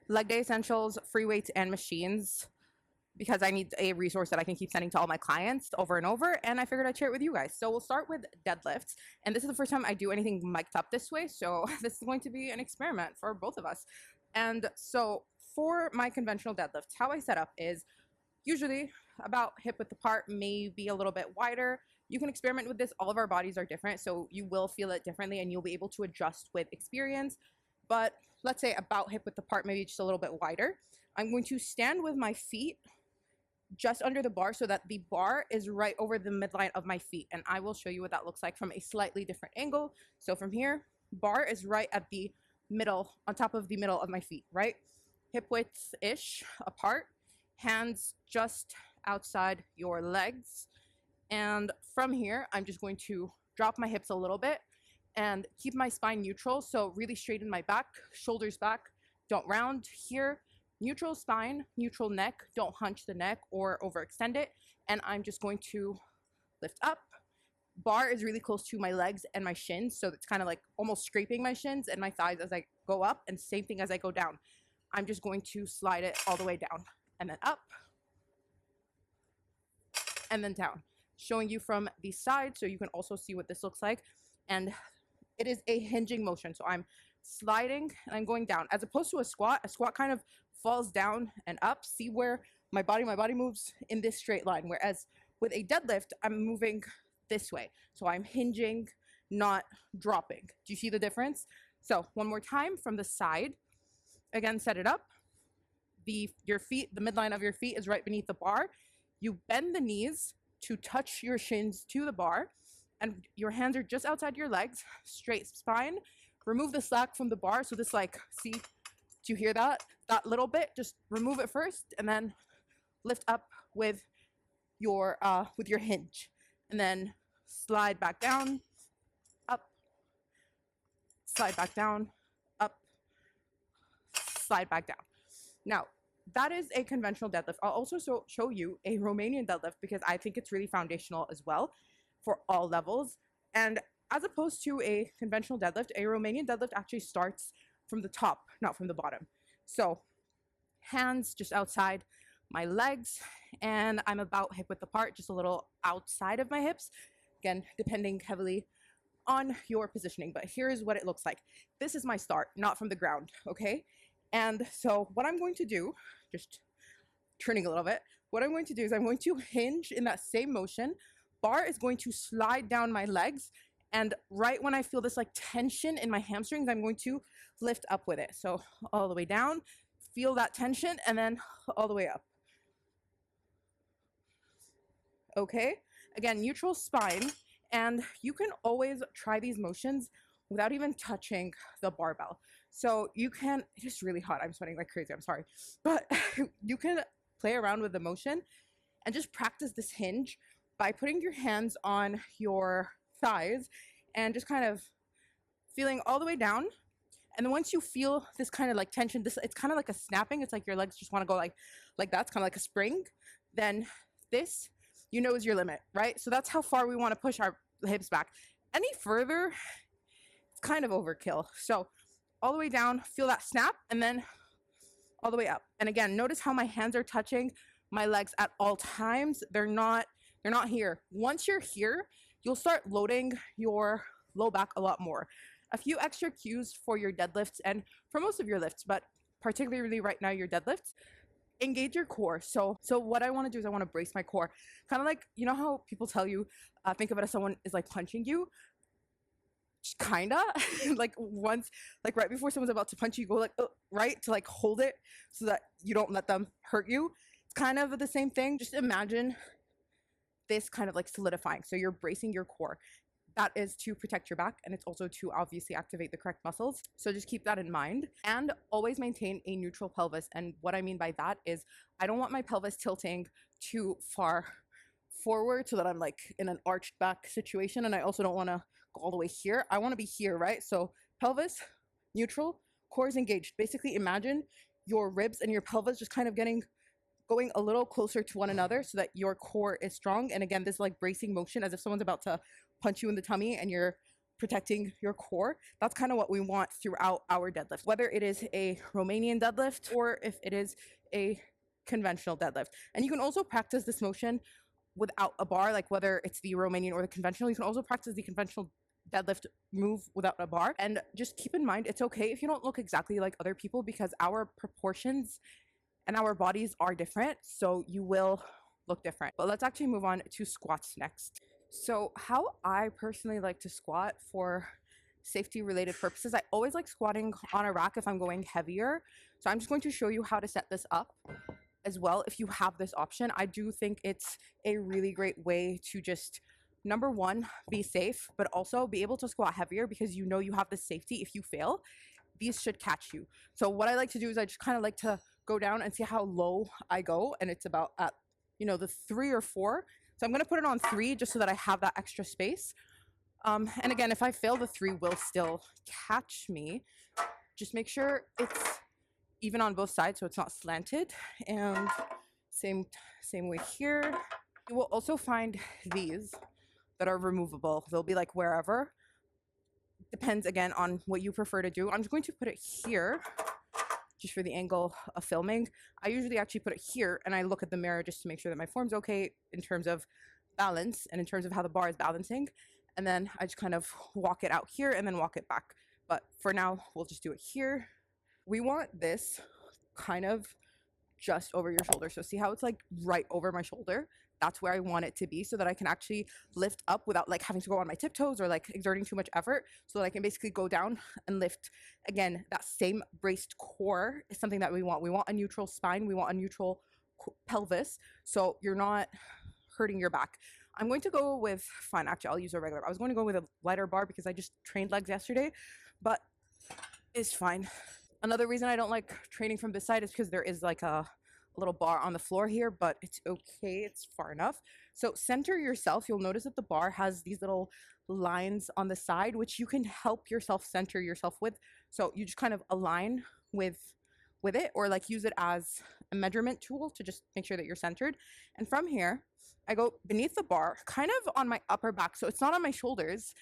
leg day essentials, free weights, and machines, because I need a resource that I can keep sending to all my clients over and over, and I figured I'd share it with you guys. So we'll start with deadlifts, and this is the first time I do anything mic'd up this way, so this is going to be an experiment for both of us. And so for my conventional deadlifts, how I set up is usually about hip width apart, maybe a little bit wider. You can experiment with this. All of our bodies are different, so you will feel it differently and you'll be able to adjust with experience. But let's say about hip width apart, maybe just a little bit wider. I'm going to stand with my feet just under the bar so that the bar is right over the midline of my feet, and I will show you what that looks like from a slightly different angle. So from here, bar is right at the middle, on top of the middle of my feet, right? Hip width-ish apart, hands just outside your legs. And from here, I'm just going to drop my hips a little bit and keep my spine neutral. So really straighten my back, shoulders back, don't round here. Neutral spine, neutral neck, don't hunch the neck or overextend it. And I'm just going to lift up. Bar is really close to my legs and my shins, so it's kind of like almost scraping my shins and my thighs as I go up, and same thing as I go down. I'm just going to slide it all the way down and then up and then down, showing you from the side so you can also see what this looks like. And it is a hinging motion, so I'm sliding and I'm going down, as opposed to a squat. A squat kind of falls down and up. See where my body moves in this straight line, whereas with a deadlift I'm moving this way, so I'm hinging, not dropping. Do you see the difference? So one more time from the side. Again, set it up. Your feet, the midline of your feet is right beneath the bar. You bend the knees to touch your shins to the bar, and your hands are just outside your legs, straight spine. Remove the slack from the bar. So this, like, see, do you hear that? That little bit, just remove it first and then lift up with your hinge, and then slide back down, up, slide back down, up, slide back down. Now, that is a conventional deadlift. I'll also show you a Romanian deadlift because I think it's really foundational as well for all levels. And as opposed to a conventional deadlift, a Romanian deadlift actually starts from the top, not from the bottom. So hands just outside my legs, and I'm about hip width apart, just a little outside of my hips. Again, depending heavily on your positioning, but here is what it looks like. This is my start, not from the ground, okay? And so what I'm going to do, just turning a little bit, what I'm going to do is I'm going to hinge in that same motion. Bar is going to slide down my legs, and right when I feel this like tension in my hamstrings, I'm going to lift up with it. So all the way down, feel that tension, and then all the way up. Okay, again, neutral spine, and you can always try these motions without even touching the barbell. So you can, it's really hot, I'm sweating like crazy, I'm sorry, but you can play around with the motion and just practice this hinge by putting your hands on your thighs and just kind of feeling all the way down. And then once you feel this kind of like tension, it's kind of like a snapping, it's like your legs just want to go like that, it's kind of like a spring, then this, you know, is your limit, right? So that's how far we want to push our hips back. Any further, it's kind of overkill. So all the way down, feel that snap, and then all the way up. And again, notice how my hands are touching my legs at all times. They're not here. Once you're here, you'll start loading your low back a lot more. A few extra cues for your deadlifts and for most of your lifts, but particularly right now your deadlifts. Engage your core. So what I want to do is I want to brace my core. Kind of like, you know how people tell you, think of it as someone is like punching you? Kinda. Like once, like right before someone's about to punch you, you go like, right, to like hold it so that you don't let them hurt you. It's kind of the same thing. Just imagine this kind of like solidifying. So you're bracing your core. That is to protect your back, and it's also to obviously activate the correct muscles. So just keep that in mind, and always maintain a neutral pelvis. And what I mean by that is I don't want my pelvis tilting too far forward so that I'm like in an arched back situation, and I also don't want to go all the way here. I want to be here, right? So pelvis neutral, core is engaged. Basically imagine your ribs and your pelvis just kind of going a little closer to one another so that your core is strong. And again, this like bracing motion as if someone's about to punch you in the tummy and you're protecting your core. That's kind of what we want throughout our deadlift, whether it is a Romanian deadlift or if it is a conventional deadlift. And you can also practice this motion without a bar, like whether it's the Romanian or the conventional. You can also practice the conventional deadlift move without a bar. And just keep in mind, it's okay if you don't look exactly like other people, because our proportions and our bodies are different, so you will look different. But let's actually move on to squats next. So how I personally like to squat for safety related purposes, I always like squatting on a rack if I'm going heavier. So I'm just going to show you how to set this up as well if you have this option. I do think it's a really great way to just, number one, be safe, but also be able to squat heavier, because you know you have the safety. If you fail, these should catch you. So what I like to do is I just kind of like to go down and see how low I go, and it's about at, you know, the 3 or 4. So I'm going to put it on 3 just so that I have that extra space. And again, if I fail, the 3 will still catch me. Just make sure it's even on both sides so it's not slanted. And same way here. You will also find these that are removable. They'll be like wherever. Depends again on what you prefer to do. I'm just going to put it here just for the angle of filming. I usually actually put it here and I look at the mirror just to make sure that my form's okay in terms of balance and in terms of how the bar is balancing. And then I just kind of walk it out here and then walk it back. But for now, we'll just do it here. We want this kind of just over your shoulder. So see how it's like right over my shoulder? That's where I want it to be, so that I can actually lift up without like having to go on my tiptoes or like exerting too much effort, so that I can basically go down and lift. Again, that same braced core is something that we want. We want a neutral spine. We want a neutral pelvis, so you're not hurting your back. I'm going to go with, fine, actually I'll use a regular. I was going to go with a lighter bar because I just trained legs yesterday, but it's fine. Another reason I don't like training from this side is because there is like a little bar on the floor here, but it's okay, it's far enough. So center yourself. You'll notice that the bar has these little lines on the side, which you can help yourself center yourself with. So you just kind of align with it, or like use it as a measurement tool to just make sure that you're centered. And from here, I go beneath the bar, kind of on my upper back. So it's not on my shoulders,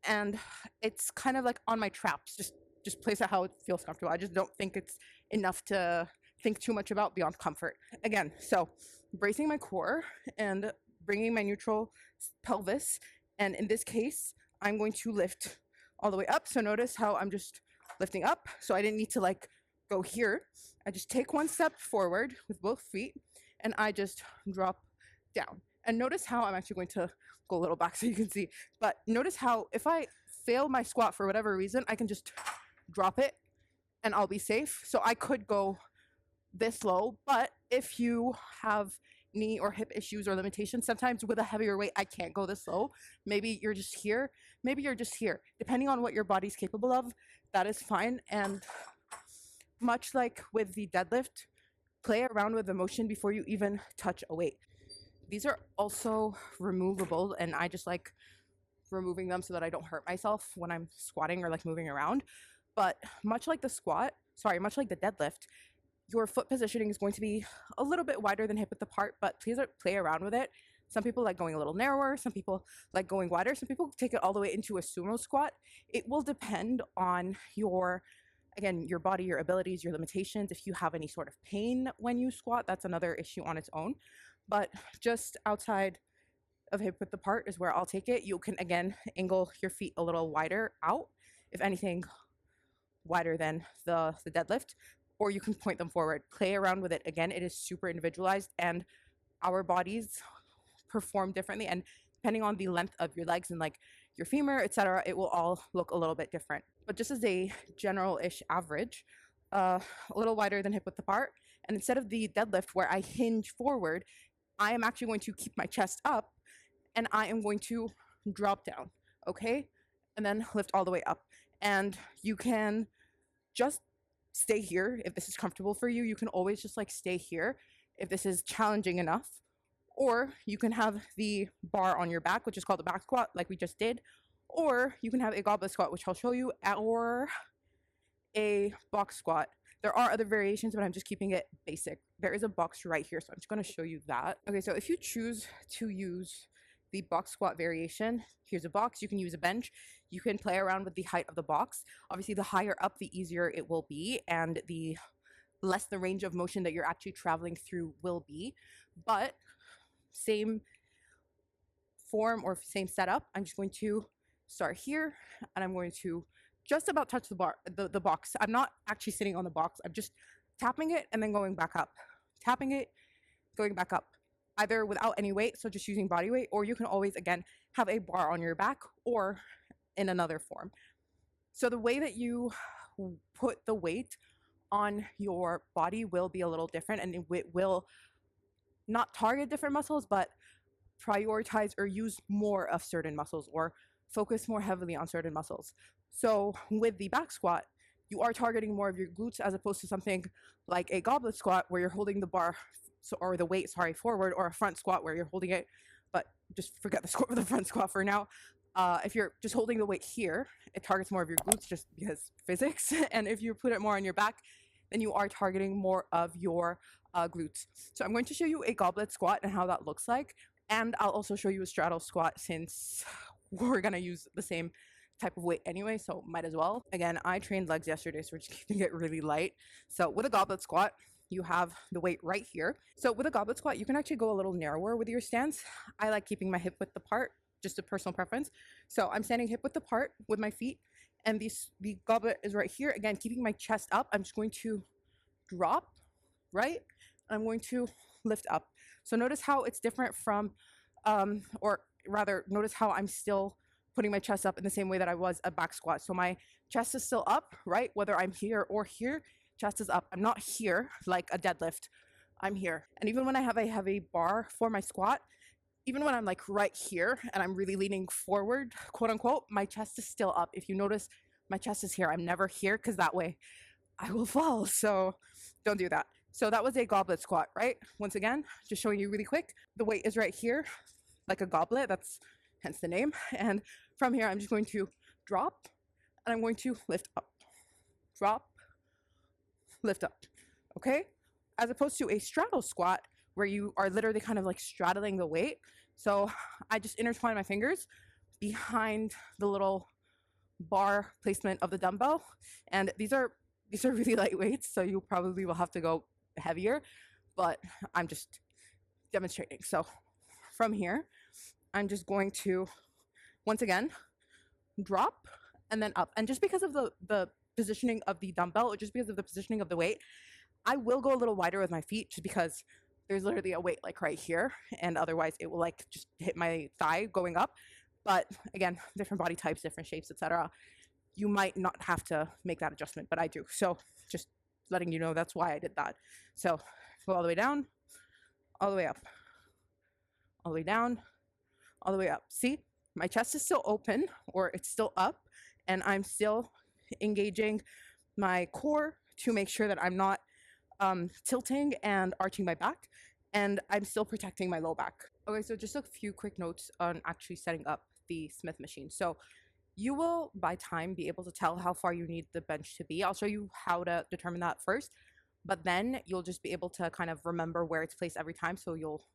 and it's kind of like on my traps. Just place it how it feels comfortable. I just don't think it's enough to think too much about beyond comfort. Again, so bracing my core and bringing my neutral pelvis. And in this case, I'm going to lift all the way up. So notice how I'm just lifting up. So I didn't need to like go here. I just take one step forward with both feet and I just drop down. And notice how I'm actually going to go a little back so you can see. But notice how if I fail my squat for whatever reason, I can just drop it and I'll be safe. So I could go this low, but if you have knee or hip issues or limitations, sometimes with a heavier weight I can't go this low. Maybe you're just here, maybe you're just here, depending on what your body's capable of. That is fine. And much like with the deadlift, play around with the motion before you even touch a weight. These are also removable, and I just like removing them so that I don't hurt myself when I'm squatting or like moving around. But much like the deadlift, your foot positioning is going to be a little bit wider than hip width apart, but please play around with it. Some people like going a little narrower, some people like going wider, some people take it all the way into a sumo squat. It will depend on your body, your abilities, your limitations. If you have any sort of pain when you squat, that's another issue on its own. But just outside of hip width apart is where I'll take it. You can again angle your feet a little wider out, if anything wider than the deadlift, or you can point them forward. Play around with it. Again, it is super individualized and our bodies perform differently, and depending on the length of your legs and like your femur, etc., it will all look a little bit different. But just as a general-ish average, a little wider than hip width apart, and instead of the deadlift where I hinge forward, I am actually going to keep my chest up and I am going to drop down, okay? And then lift all the way up. And you can just stay here if this is comfortable for you. You can always just like stay here if this is challenging enough. Or you can have the bar on your back, which is called the back squat, like we just did. Or you can have a goblet squat, which I'll show you, or a box squat. There are other variations, but I'm just keeping it basic. There is a box right here, so I'm just going to show you that. Okay, so if you choose to use the box squat variation. Here's a box, you can use a bench, you can play around with the height of the box. Obviously the higher up the easier it will be, and the less the range of motion that you're actually traveling through will be. But same form or same setup, I'm just going to start here, and I'm going to just about touch the box. I'm not actually sitting on the box, I'm just tapping it and then going back up, tapping it, going back up, either without any weight, so just using body weight, or you can always again have a bar on your back or in another form. So the way that you put the weight on your body will be a little different, and it will not target different muscles, but prioritize or use more of certain muscles or focus more heavily on certain muscles. So with the back squat, you are targeting more of your glutes as opposed to something like a goblet squat where you're holding the bar or the weight, forward, or a front squat where you're holding it, but just forget the front squat for now. If you're just holding the weight here, it targets more of your glutes just because physics. And if you put it more on your back, then you are targeting more of your glutes. So I'm going to show you a goblet squat and how that looks like. And I'll also show you a straddle squat since we're going to use the same type of weight anyway, so might as well. Again, I trained legs yesterday, so we're just keeping it really light. So with a goblet squat, you have the weight right here. So with a goblet squat, you can actually go a little narrower with your stance. I like keeping my hip width apart, just a personal preference. So I'm standing hip width apart with my feet, and the goblet is right here. Again, keeping my chest up, I'm just going to drop, right? I'm going to lift up. So notice how it's different from, or rather, notice how I'm still putting my chest up in the same way that I was a back squat. So my chest is still up, right? Whether I'm here or here, chest is up. I'm not here like a deadlift. I'm here. And even when I have a heavy bar for my squat, even when I'm like right here and I'm really leaning forward, quote unquote, my chest is still up. If you notice, my chest is here. I'm never here because that way I will fall. So don't do that. So that was a goblet squat, right? Once again, just showing you really quick. The weight is right here, like a goblet. That's hence the name. And from here, I'm just going to drop, and I'm going to lift up. Drop, lift up, okay? As opposed to a straddle squat, where you are literally kind of like straddling the weight. So I just intertwine my fingers behind the little bar placement of the dumbbell. And these are really light weights, so you probably will have to go heavier, but I'm just demonstrating. So from here, I'm just going to, once again, drop and then up. And just because of the positioning of the dumbbell, or just because of the positioning of the weight, I will go a little wider with my feet just because there's literally a weight like right here, and otherwise it will like just hit my thigh going up. But again, different body types, different shapes, etc. You might not have to make that adjustment, but I do. So just letting you know that's why I did that. So go all the way down, all the way up, all the way down, all the way up. See, my chest is still open, or it's still up, and I'm still engaging my core to make sure that I'm not tilting and arching my back, and I'm still protecting my low back. Okay, so just a few quick notes on actually setting up the Smith machine. So you will, by time, be able to tell how far you need the bench to be. I'll show you how to determine that first, but then you'll just be able to kind of remember where it's placed every time, so you'll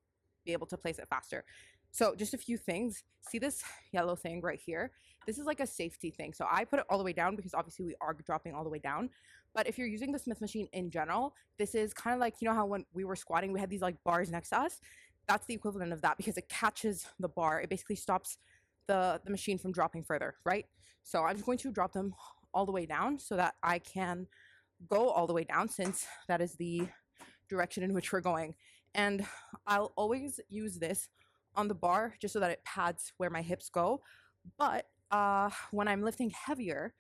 be able to place it faster. So just a few things. See this yellow thing right here? This is like a safety thing. So I put it all the way down because obviously we are dropping all the way down. But if you're using the Smith machine in general, this is kind of like, you know how when we were squatting, we had these like bars next to us? That's the equivalent of that, because it catches the bar. It basically stops the machine from dropping further, right? So I'm just going to drop them all the way down so that I can go all the way down, since that is the direction in which we're going. And I'll always use this on the bar just so that it pads where my hips go. But when I'm lifting heavier,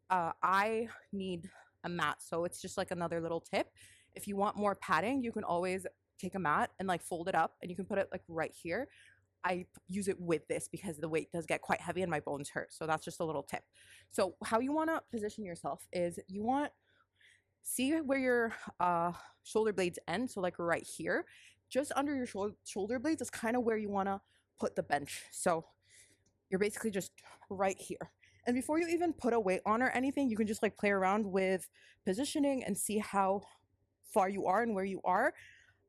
I need a mat. So it's just like another little tip. If you want more padding, you can always take a mat and like fold it up, and you can put it like right here. I use it with this because the weight does get quite heavy and my bones hurt. So that's just a little tip. So how you want to position yourself is you want, see where your shoulder blades end. So like right here, just under your shoulder blades is kind of where you want to put the bench. So you're basically just right here. And before you even put a weight on or anything, you can just like play around with positioning and see how far you are and where you are.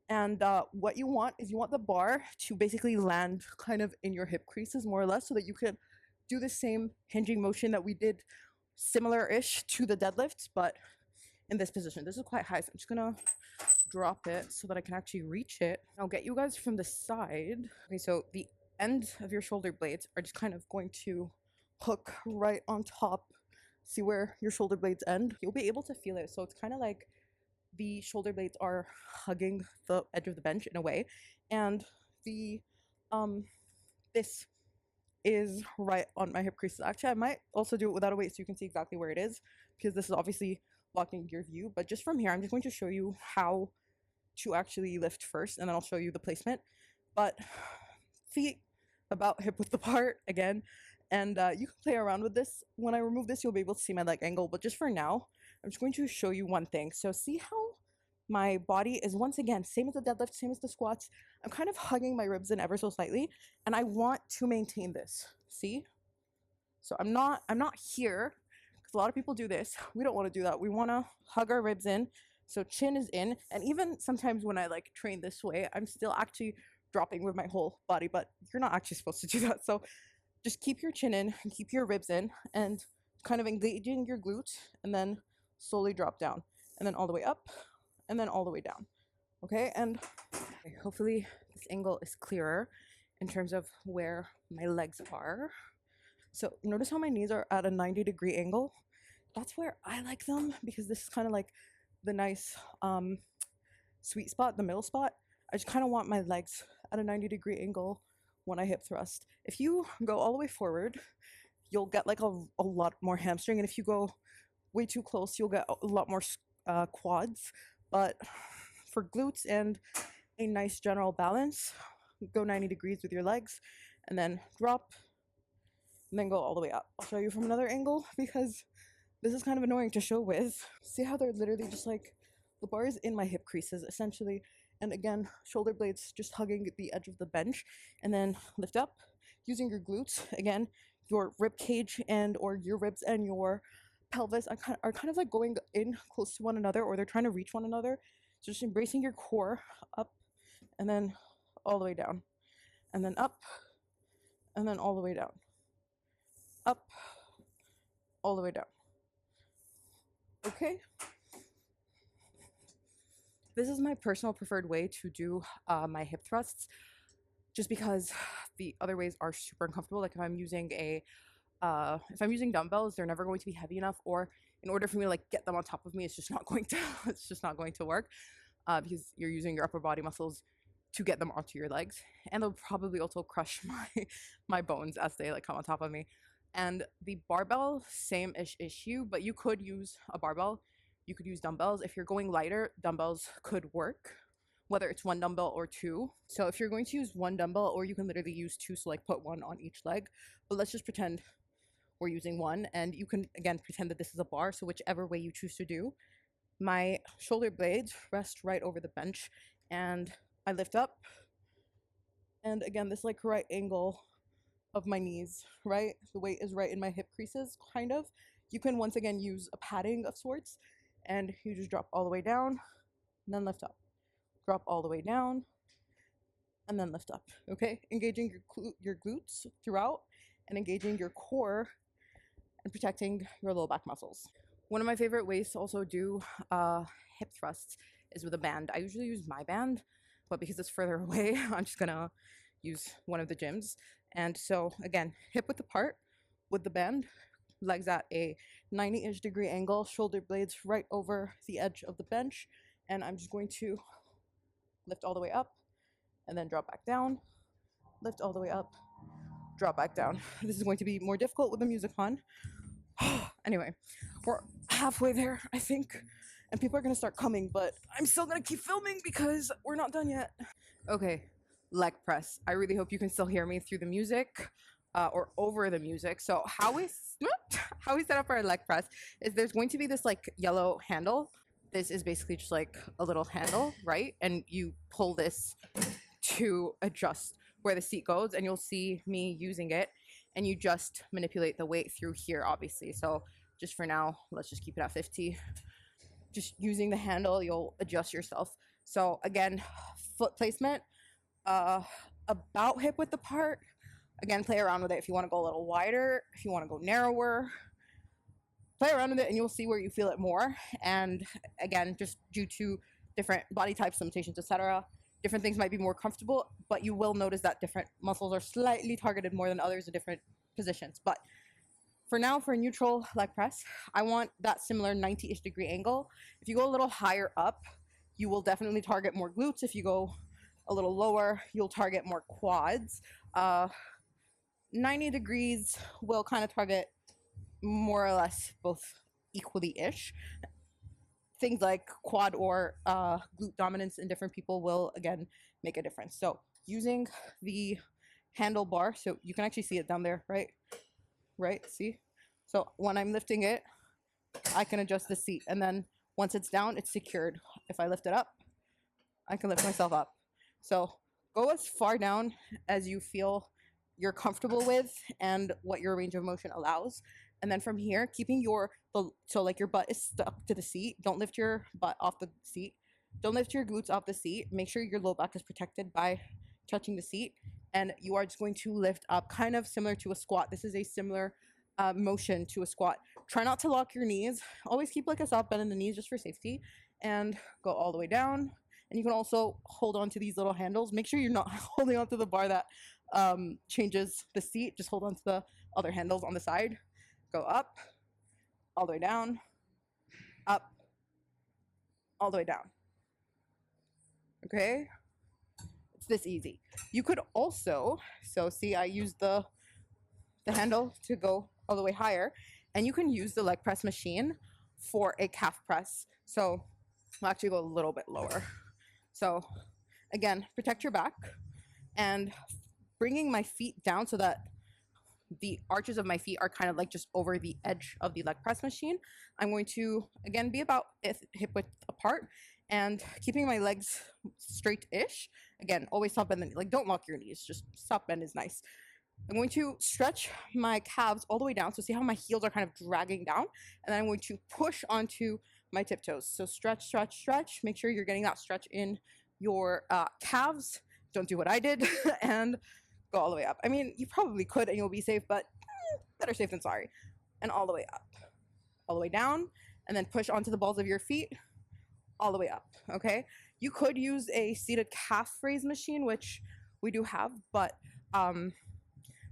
And what you want is you want the bar to basically land kind of in your hip creases more or less, so that you can do the same hinging motion that we did similar-ish to the deadlifts, but in this position. This is quite high, so I'm just gonna drop it so that I can actually reach it. I'll get you guys from the side. Okay, so the ends of your shoulder blades are just kind of going to hook right on top. See where your shoulder blades end? You'll be able to feel it. So it's kind of like the shoulder blades are hugging the edge of the bench in a way, and the this is right on my hip creases. Actually, I might also do it without a weight so you can see exactly where it is, because this is obviously blocking your view. But just from here, I'm just going to show you how to actually lift first, and then I'll show you the placement. But feet about hip width apart again, and you can play around with this. When I remove this, you'll be able to see my leg angle, but just for now, I'm just going to show you one thing. So see how my body is, once again, same as the deadlift, same as the squats. I'm kind of hugging my ribs in ever so slightly, and I want to maintain this. See? So I'm not here, because a lot of people do this. We don't want to do that. We want to hug our ribs in, so chin is in. And even sometimes when I like train this way, I'm still actually dropping with my whole body, but you're not actually supposed to do that. So just keep your chin in and keep your ribs in, and kind of engaging your glutes, and then slowly drop down, and then all the way up, and then all the way down. Okay, and okay, hopefully this angle is clearer in terms of where my legs are. So notice how my knees are at a 90-degree angle. That's where I like them, because this is kind of like the nice sweet spot, the middle spot. I just kind of want my legs at a 90-degree angle when I hip thrust. If you go all the way forward, you'll get like a lot more hamstring, and if you go way too close, you'll get a lot more quads. But for glutes and a nice general balance, go 90 degrees with your legs, and then drop, and then go all the way up. I'll show you from another angle, because this is kind of annoying to show with. See how they're literally just like, the bar is in my hip creases essentially, and again, shoulder blades just hugging the edge of the bench, and then lift up using your glutes. Again, your rib cage and or your ribs and your pelvis are kind of like going in close to one another, or they're trying to reach one another. So just embracing your core up, and then all the way down, and then up, and then all the way down, up, all the way down. Okay, this is my personal preferred way to do my hip thrusts, just because the other ways are super uncomfortable. Like if I'm using dumbbells, they're never going to be heavy enough, or in order for me to like get them on top of me, it's just not going to work, because you're using your upper body muscles to get them onto your legs, and they'll probably also crush my bones as they like come on top of me. And the barbell, same-ish issue, but you could use a barbell, you could use dumbbells. If you're going lighter, dumbbells could work, whether it's one dumbbell or two. So if you're going to use one dumbbell, or you can literally use two, so like put one on each leg, but let's just pretend we're using one, and you can again pretend that this is a bar, so whichever way you choose to do. My shoulder blades rest right over the bench, and I lift up, and again, this like right angle of my knees, right? The weight is right in my hip creases, kind of. You can once again use a padding of sorts, and you just drop all the way down, and then lift up. Drop all the way down, and then lift up, okay? Engaging your glutes throughout, and engaging your core, and protecting your low back muscles. One of my favorite ways to also do hip thrusts is with a band. I usually use my band, but because it's further away, I'm just gonna use one of the gyms. And so again, hip width apart with the band, legs at a 90-ish degree angle, shoulder blades right over the edge of the bench, and I'm just going to lift all the way up, and then drop back down, lift all the way up, drop back down. This is going to be more difficult with the music on. Anyway, we're halfway there, I think, and people are gonna start coming, but I'm still gonna keep filming because we're not done yet. Okay, leg press. I really hope you can still hear me through the music, or over the music. So how we set up our leg press is there's going to be this like yellow handle. This is basically just like a little handle, right? And you pull this to adjust where the seat goes, and you'll see me using it, and you just manipulate the weight through here, obviously. So just for now, let's just keep it at 50. Just using the handle, you'll adjust yourself. So again, foot placement, about hip width apart. Again, play around with it if you want to go a little wider, if you want to go narrower. Play around with it and you'll see where you feel it more. And again, just due to different body types, limitations, etc., different things might be more comfortable, but you will notice that different muscles are slightly targeted more than others in different positions. But for now, for a neutral leg press, I want that similar 90-ish degree angle. If you go a little higher up, you will definitely target more glutes. If you go a little lower, you'll target more quads. 90 degrees will kind of target more or less both equally-ish. Things like quad or glute dominance in different people will, again, make a difference. So using the handlebar, so you can actually see it down there, right? Right, see? So when I'm lifting it, I can adjust the seat. And then once it's down, it's secured. If I lift it up, I can lift myself up. So go as far down as you feel you're comfortable with and what your range of motion allows. And then from here, keeping so like your butt is stuck to the seat. Don't lift your butt off the seat. Don't lift your glutes off the seat. Make sure your low back is protected by touching the seat. And you are just going to lift up, kind of similar to a squat. This is a similar motion to a squat. Try not to lock your knees. Always keep like a soft bend in the knees just for safety. And go all the way down. And you can also hold on to these little handles. Make sure you're not holding onto the bar that changes the seat. Just hold on to the other handles on the side. Go up, all the way down, up, all the way down. Okay? It's this easy. You could also, so see, I used the handle to go all the way higher, and you can use the leg press machine for a calf press. So I'll actually go a little bit lower. So again, protect your back and bringing my feet down so that the arches of my feet are kind of like just over the edge of the leg press machine. I'm going to, again, be about hip width apart and keeping my legs straight-ish. Again, always soft bend, like don't lock your knees, just soft bend is nice. I'm going to stretch my calves all the way down. So see how my heels are kind of dragging down? And then I'm going to push onto my tiptoes. So stretch, stretch, stretch. Make sure you're getting that stretch in your calves. Don't do what I did. And go all the way up. I mean, you probably could and you'll be safe, but better safe than sorry. And all the way up, all the way down, and then push onto the balls of your feet, all the way up, okay? You could use a seated calf raise machine, which we do have, but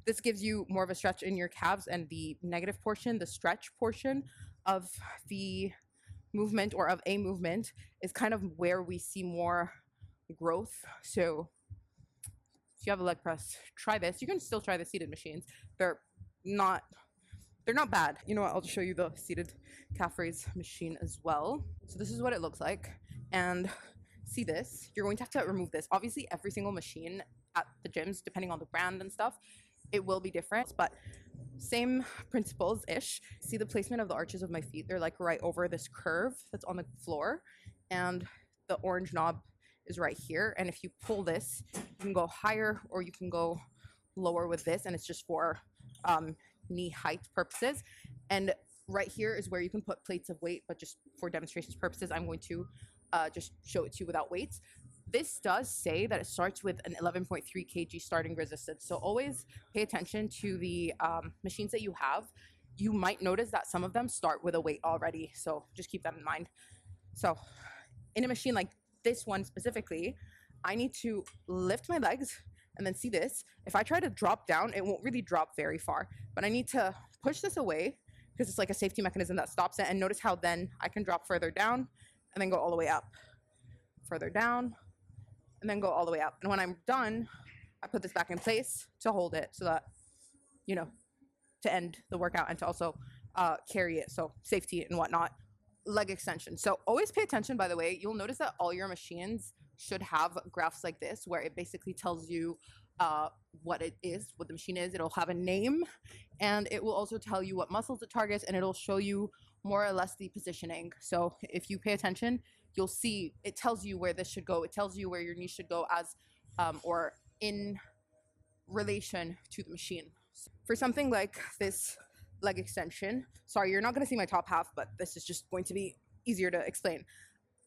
this gives you more of a stretch in your calves, and the negative portion, the stretch portion of the movement or of a movement is kind of where we see more growth. So if you have a leg press, try this. You can still try the seated machines. They're not bad. You know what? I'll just show you the seated calf raise machine as well. So this is what it looks like. And see this? You're going to have to remove this. Obviously, every single machine at the gyms, depending on the brand and stuff, it will be different, but same principles-ish. See the placement of the arches of my feet? They're like right over this curve that's on the floor. And the orange knob is right here, and if you pull this, you can go higher or you can go lower with this, and it's just for knee height purposes. And right here is where you can put plates of weight, but just for demonstrations purposes, I'm going to just show it to you without weights. This does say that it starts with an 11.3 kg starting resistance, so always pay attention to the machines that you have. You might notice that some of them start with a weight already, so just keep that in mind. So in a machine like this one specifically, I need to lift my legs and then see this. If I try to drop down, it won't really drop very far, but I need to push this away because it's like a safety mechanism that stops it. And notice how then I can drop further down and then go all the way up, further down, and then go all the way up. And when I'm done, I put this back in place to hold it so that, you know, to end the workout and to also carry it. So safety and whatnot. Leg extension. So always pay attention, by the way. You'll notice that all your machines should have graphs like this where it basically tells you what it is, what the machine is. It'll have a name, and it will also tell you what muscles it targets, and it'll show you more or less the positioning. So if you pay attention, you'll see it tells you where this should go. It tells you where your knee should go as or in relation to the machine. For something like this leg extension, sorry, you're not going to see my top half, but this is just going to be easier to explain.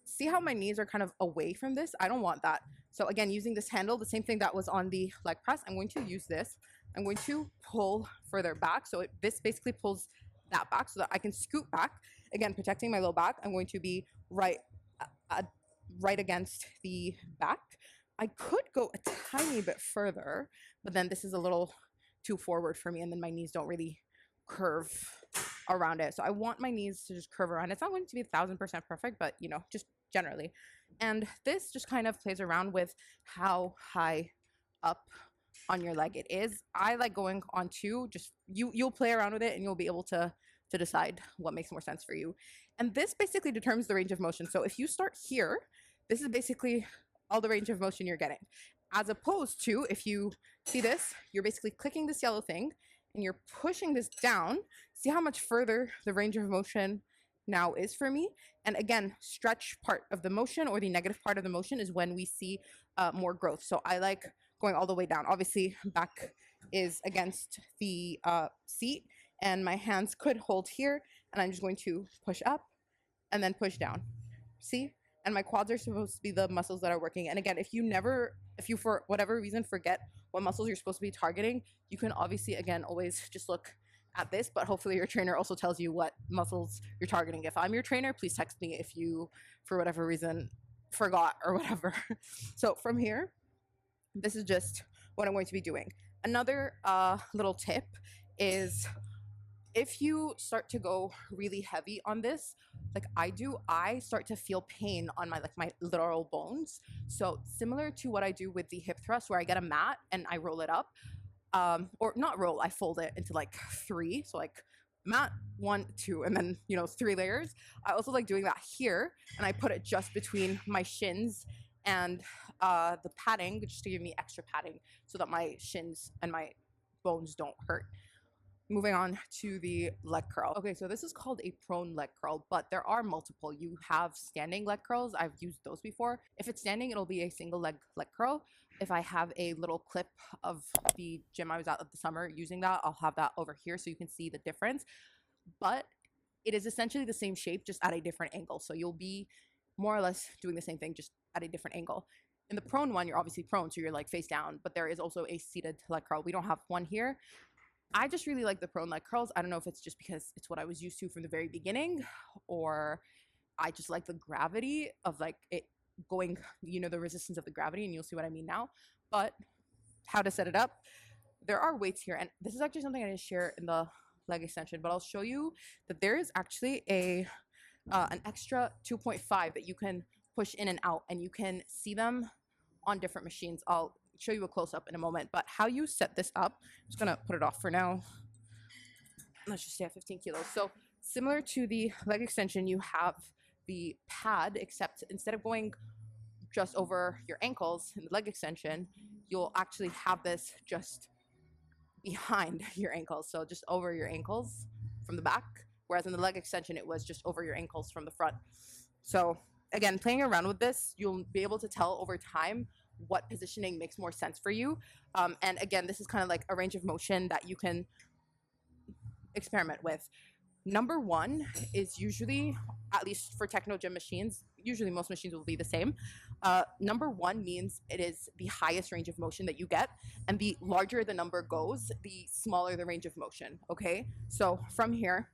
see how my knees are kind of away from this? I don't want that. So again, using this handle, the same thing that was on the leg press, I'm going to use this. I'm going to pull further back. So this basically pulls that back so that I can scoot back. Again, protecting my low back. I'm going to be right against the back. I could go a tiny bit further, but then this is a little too forward for me, and then my knees don't really curve around it. So I want my knees to just curve around. It's not going to be 1000% perfect, but you know, just generally. And this just kind of plays around with how high up on your leg it is. I like going on two. Just you'll play around with it and you'll be able to decide what makes more sense for you. And this basically determines the range of motion. So if you start here, this is basically all the range of motion you're getting. As opposed to, if you see this, you're basically clicking this yellow thing and you're pushing this down. See how much further the range of motion now is for me. And again, stretch part of the motion, or the negative part of the motion, is when we see more growth. So I like going all the way down. Obviously, back is against the seat, and my hands could hold here, and I'm just going to push up and then push down. See? And my quads are supposed to be the muscles that are working. And again, if you for whatever reason forget what muscles you're supposed to be targeting, you can obviously, again, always just look at this, but hopefully your trainer also tells you what muscles you're targeting. If I'm your trainer, please text me if you, for whatever reason, forgot or whatever. So from here, this is just what I'm going to be doing. Another little tip is, if you start to go really heavy on this, like I do, I start to feel pain on my literal bones. So similar to what I do with the hip thrust, where I get a mat and I roll it up, or not roll, I fold it into like 3. So like mat 1, 2, and then, you know, 3 layers. I also like doing that here, and I put it just between my shins and the padding, just to give me extra padding so that my shins and my bones don't hurt. Moving on to the leg curl. Okay, so this is called a prone leg curl, but there are multiple. You have standing leg curls. I've used those before. If it's standing, it'll be a single leg curl. If I have a little clip of the gym I was at the summer using that, I'll have that over here so you can see the difference. But it is essentially the same shape, just at a different angle. So you'll be more or less doing the same thing, just at a different angle. In the prone one, you're obviously prone, so you're like face down, but there is also a seated leg curl. We don't have one here. I just really like the prone leg curls. I don't know if it's just because it's what I was used to from the very beginning, or I just like the gravity of like it going, you know, the resistance of the gravity, and you'll see what I mean now. But how to set it up, there are weights here, and this is actually something I didn't share in the leg extension, but I'll show you that there is actually an extra 2.5 that you can push in and out, and you can see them on different machines. I'll show you a close-up in a moment, but how you set this up, I'm just gonna put it off for now. Let's just say at 15 kilos. So similar to the leg extension, you have the pad, except instead of going just over your ankles in the leg extension, you'll actually have this just behind your ankles. So just over your ankles from the back, whereas in the leg extension, it was just over your ankles from the front. So again, playing around with this, you'll be able to tell over time what positioning makes more sense for you. And again, this is kind of like a range of motion that you can experiment with. Number 1 is usually, at least for techno gym machines, usually most machines will be the same. Number 1 means it is the highest range of motion that you get, and the larger the number goes, the smaller the range of motion. Okay, so from here,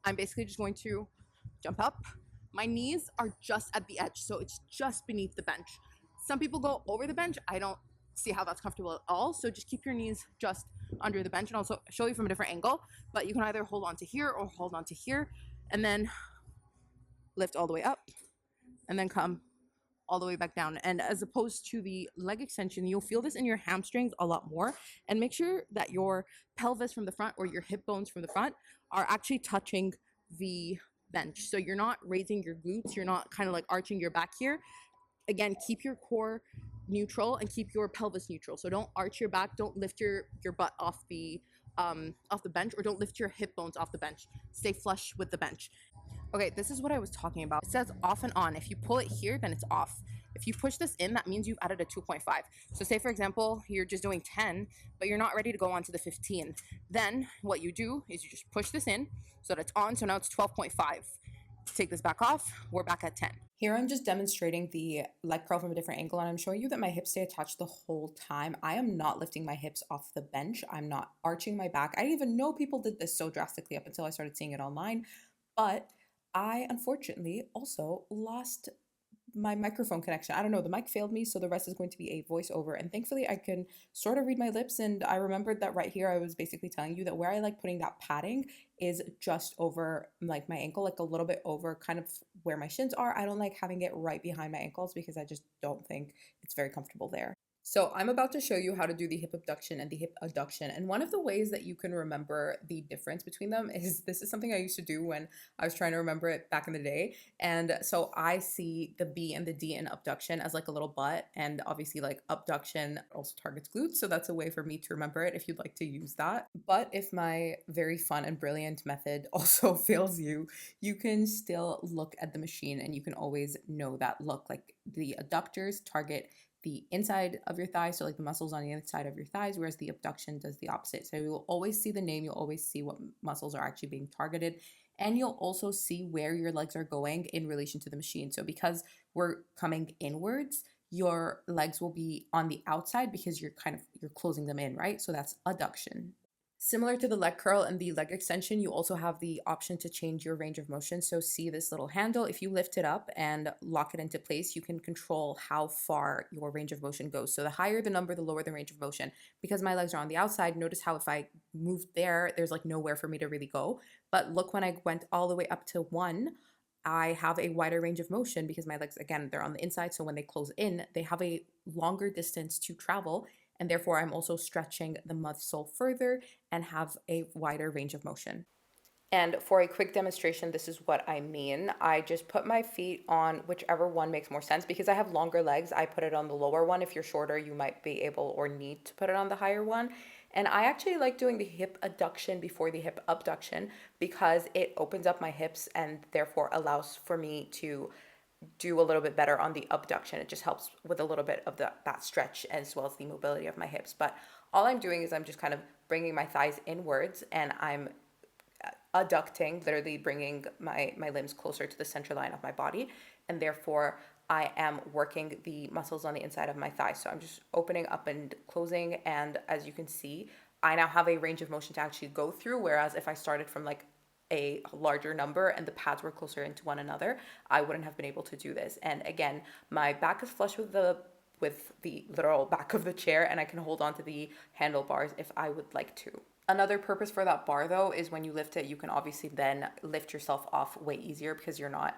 I'm basically just going to jump up. My knees are just at the edge, so it's just beneath the bench. Some people go over the bench. I don't see how that's comfortable at all. So just keep your knees just under the bench, and I'll show you from a different angle, but you can either hold on to here or hold on to here, and then lift all the way up and then come all the way back down. And as opposed to the leg extension, you'll feel this in your hamstrings a lot more. And make sure that your pelvis from the front, or your hip bones from the front, are actually touching the bench. So you're not raising your glutes, you're not kind of like arching your back here. Again, keep your core neutral and keep your pelvis neutral. So don't arch your back, don't lift your butt off the bench, or don't lift your hip bones off the bench. Stay flush with the bench. Okay, this is what I was talking about. It says off and on. If you pull it here, then it's off. If you push this in, that means you've added a 2.5. So say, for example, you're just doing 10, but you're not ready to go on to the 15. Then what you do is you just push this in so that it's on. So now it's 12.5. Take this back off. We're back at 10. Here I'm just demonstrating the leg curl from a different angle, and I'm showing you that my hips stay attached the whole time. I am not lifting my hips off the bench. I'm not arching my back. I didn't even know people did this so drastically up until I started seeing it online. But I unfortunately also lost my microphone connection. I don't know, the mic failed me, so the rest is going to be a voiceover. And thankfully I can sort of read my lips, and I remembered that right here I was basically telling you that where I like putting that padding is just over like my ankle, like a little bit over kind of where my shins are. I don't like having it right behind my ankles because I just don't think it's very comfortable there. So I'm about to show you how to do the hip abduction and the hip adduction. And one of the ways that you can remember the difference between them is, this is something I used to do when I was trying to remember it back in the day. And so I see the B and the D in abduction as like a little butt, and obviously like abduction also targets glutes. So that's a way for me to remember it if you'd like to use that. But if my very fun and brilliant method also fails you, you can still look at the machine and you can always know that look. Like the adductors target the inside of your thighs, so like the muscles on the inside of your thighs, whereas the abduction does the opposite. So you'll always see the name, you'll always see what muscles are actually being targeted, and you'll also see where your legs are going in relation to the machine. So because we're coming inwards, your legs will be on the outside because you're closing them in, right? So that's adduction. Similar to the leg curl and the leg extension, you also have the option to change your range of motion. So see this little handle, if you lift it up and lock it into place, you can control how far your range of motion goes. So the higher the number, the lower the range of motion. Because my legs are on the outside, notice how if I move there, there's like nowhere for me to really go. But look, when I went all the way up to 1, I have a wider range of motion because my legs, again, they're on the inside. So when they close in, they have a longer distance to travel. And therefore, I'm also stretching the muscle further and have a wider range of motion. And for a quick demonstration, this is what I mean. I just put my feet on whichever one makes more sense. Because I have longer legs, I put it on the lower one. If you're shorter, you might be able or need to put it on the higher one. And I actually like doing the hip adduction before the hip abduction because it opens up my hips and therefore allows for me to do a little bit better on the abduction. It just helps with a little bit of that stretch as well as the mobility of my hips. But all I'm doing is I'm just kind of bringing my thighs inwards and I'm adducting, literally bringing my limbs closer to the center line of my body. And therefore, I am working the muscles on the inside of my thighs. So I'm just opening up and closing. And as you can see, I now have a range of motion to actually go through. Whereas if I started from like a larger number and the pads were closer into one another, I wouldn't have been able to do this. And again, my back is flush with the literal back of the chair, and I can hold on to the handlebars if I would like to. Another purpose for that bar though is when you lift it, you can obviously then lift yourself off way easier because you're not,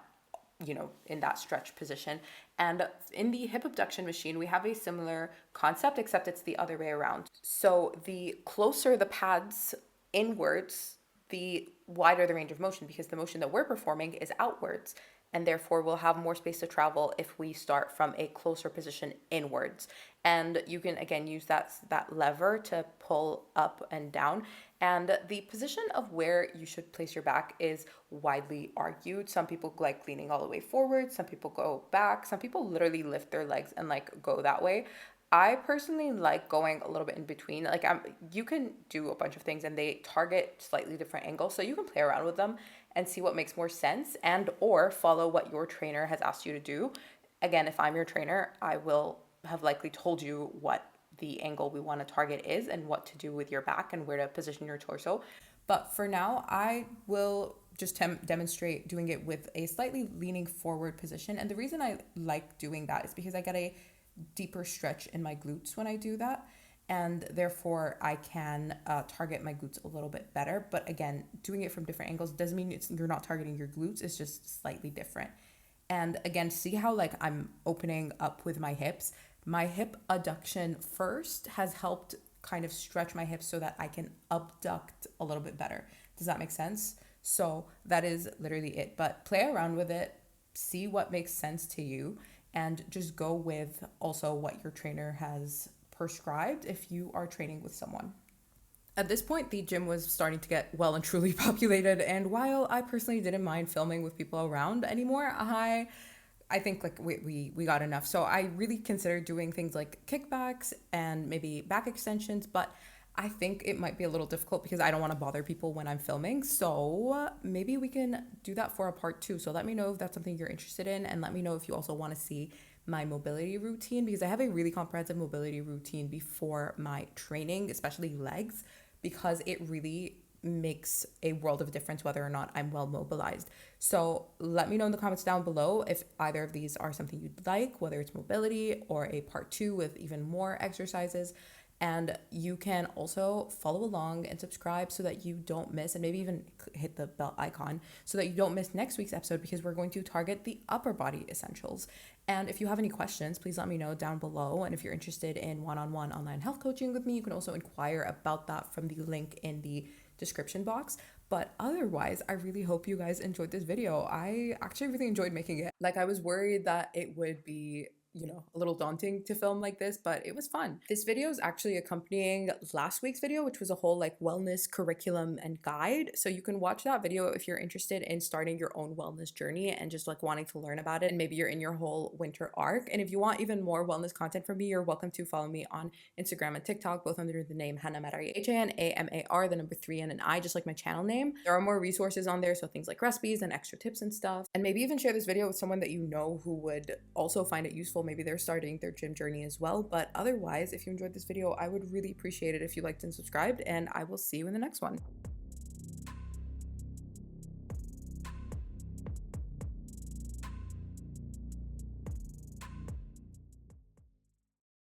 in that stretch position. And in the hip abduction machine, we have a similar concept, except it's the other way around. So the closer the pads inwards, the wider the range of motion, because the motion that we're performing is outwards, and therefore we'll have more space to travel if we start from a closer position inwards. And you can again use that lever to pull up and down. And the position of where you should place your back is widely argued. Some people like leaning all the way forward, some people go back, some people literally lift their legs and like go that way. I personally like going a little bit in between. Like you can do a bunch of things and they target slightly different angles. So you can play around with them and see what makes more sense and or follow what your trainer has asked you to do. Again, if I'm your trainer, I will have likely told you what the angle we want to target is and what to do with your back and where to position your torso. But for now, I will just demonstrate doing it with a slightly leaning forward position. And the reason I like doing that is because I get a deeper stretch in my glutes when I do that, and therefore I can target my glutes a little bit better. But again, doing it from different angles doesn't mean you're not targeting your glutes, it's just slightly different. And again, see how like I'm opening up with my hips. My hip adduction first has helped kind of stretch my hips so that I can abduct a little bit better. Does that make sense? So that is literally it. But play around with it, see what makes sense to you, and just go with also what your trainer has prescribed if you are training with someone. At this point, the gym was starting to get well and truly populated, and while I personally didn't mind filming with people around anymore, I think like we got enough. So I really considered doing things like kickbacks and maybe back extensions, but I think it might be a little difficult because I don't want to bother people when I'm filming. So maybe we can do that for a part 2. So let me know if that's something you're interested in, and let me know if you also want to see my mobility routine, because I have a really comprehensive mobility routine before my training, especially legs, because it really makes a world of difference whether or not I'm well mobilized. So let me know in the comments down below if either of these are something you'd like, whether it's mobility or a part 2 with even more exercises. And you can also follow along and subscribe so that you don't miss, and maybe even hit the bell icon so that you don't miss next week's episode, because we're going to target the upper body essentials. And if you have any questions, please let me know down below. And if you're interested in one-on-one online health coaching with me, you can also inquire about that from the link in the description box. But otherwise, I really hope you guys enjoyed this video. I actually really enjoyed making it. Like, I was worried that it would be, you know, a little daunting to film like this, but it was fun. This video is actually accompanying last week's video, which was a whole like wellness curriculum and guide. So you can watch that video if you're interested in starting your own wellness journey and just like wanting to learn about it, and maybe you're in your whole winter arc. And if you want even more wellness content from me, you're welcome to follow me on Instagram and TikTok, both under the name Hannah Madari, HANAMAR, the number 3 and an I, just like my channel name. There are more resources on there, so things like recipes and extra tips and stuff. And maybe even share this video with someone that you know who would also find it useful. Maybe they're starting their gym journey as well. But otherwise, if you enjoyed this video, I would really appreciate it if you liked and subscribed, and I will see you in the next one.